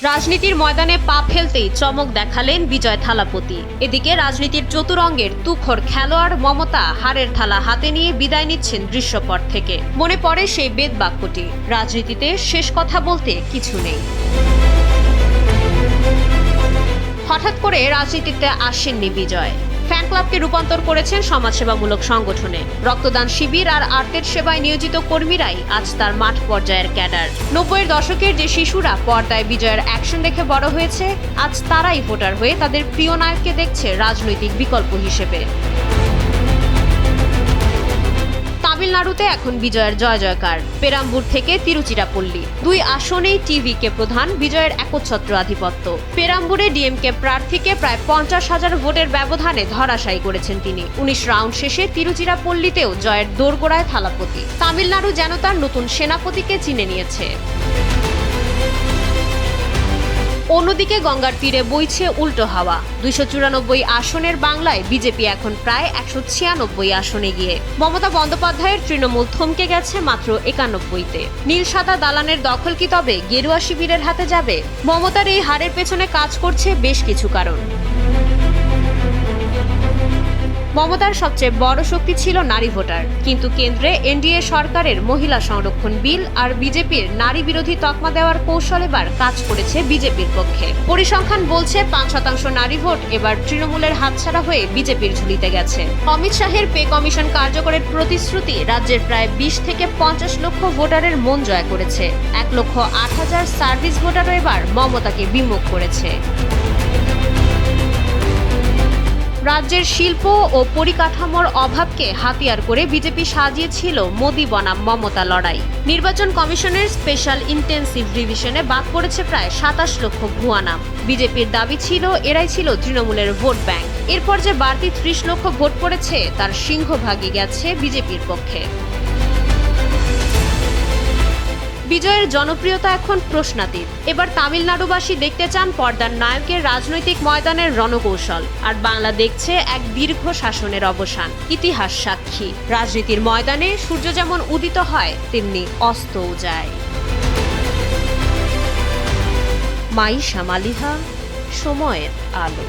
রাজনীতির ময়দানে পা ফেলতেই চমক দেখালেন বিজয় থালাপতি। এদিকে রাজনীতির চতুরঙ্গের তুখোর খেলোয়াড় মমতা হারের থালা হাতে নিয়ে বিদায় নিচ্ছেন দৃশ্যপট থেকে। মনে পড়ে সেই বেদবাক্যটি, রাজনীতিতে শেষ কথা বলতে কিছু নেই। হঠাৎ করে রাজনীতিতে আসেননি বিজয়। ফ্যান ক্লাবকে রূপান্তর করেছেন সমাজসেবামূলক সংগঠনে। রক্তদান শিবির আর আর্তের সেবায় নিয়োজিত কর্মীরাই আজ তার মাঠ পর্যায়ের ক্যাডার। 90-এর দশকের যে শিশুরা পর্দায় বিজয়ের অ্যাকশন দেখে বড় হয়েছে, আজ তারাই ভোটার হয়ে তাদের প্রিয় নায়ককে দেখছে রাজনৈতিক বিকল্প হিসেবে। তামিলনাড়ুতে এখন বিজয়ের জয় জয়কার। পেরাম্বুর থেকে তিরুচিরাপল্লী, দুই আসনেই টিভিকে প্রধান বিজয়ের একচ্ছত্র আধিপত্য। পেরাম্বুরে ডিএমকে প্রার্থীকে প্রায় 50,000 ভোটের ব্যবধানে ধরাশায়ী করেছেন তিনি। 19 রাউন্ড শেষে তিরুচিরাপল্লীতেও জয়ের দোরগোড়ায় থালাপতি। তামিলনাড়ু যেন তার নতুন সেনাপতিকে চিনে নিয়েছে। অন্যদিকে গঙ্গার তীরে বইছে উল্টো হাওয়া। 294 আসনের বাংলায় বিজেপি এখন প্রায় 196 আসনে গিয়ে। মমতা বন্দ্যোপাধ্যায়ের তৃণমূল থমকে গেছে মাত্র 91-তে। নীল সাদা দালানের দখল কি তবে গেরুয়া শিবিরের হাতে যাবে? মমতার এই হারের পেছনে কাজ করছে বেশ কিছু কারণ। মমতার সবচেয়ে বড় শক্তি ছিল নারী ভোটার, কিন্তু কেন্দ্রে এনডিএ সরকারের মহিলা সংরক্ষণ বিল আর বিজেপির নারী বিরোধী তকমা দেওয়ার কৌশল এবার কাজ করেছে বিজেপির পক্ষে। পরিসংখ্যান বলছে 5% নারী ভোট এবার তৃণমূলের হাতছাড়া হয়ে বিজেপির ঝুলিতে গেছে। অমিত শাহের পে কমিশন কার্যকরের প্রতিশ্রুতি রাজ্যের প্রায় 20 থেকে 50 লক্ষ ভোটারের মন জয় করেছে। 1,08,000 সার্ভিস ভোটারও এবার মমতাকে বিমুখ করেছে। রাজ্যের শিল্প ও পরিকাঠামোর অভাবকে হাতিয়ার করে বিজেপি সাজিয়েছিল মোদি বনাম মমতা লড়াই। নির্বাচন কমিশনের স্পেশাল ইন্টেন্সিভ রিভিশনে বাদ পড়েছে প্রায় 27 লক্ষ ভুয়া নাম। বিজেপির দাবি ছিল এরাই ছিল তৃণমূলের ভোট ব্যাংক। এরপর যে বাড়তি 30 লক্ষ ভোট পড়েছে তার সিংহভাগই গেছে বিজেপির পক্ষে। বিজয়ের জনপ্রিয়তা এখন প্রশ্নাতীত। এবার তামিলনাড়ুবাসী দেখতে চান পর্দার নায়কের রাজনৈতিক ময়দানের রণকৌশল, আর বাংলা দেখছে এক দীর্ঘ শাসনের অবসান। ইতিহাস সাক্ষী, রাজনীতির ময়দানে সূর্য যেমন উদিত হয় তেমনি অস্তও যায়। মাইশা মালিহা, সময়ের আলো।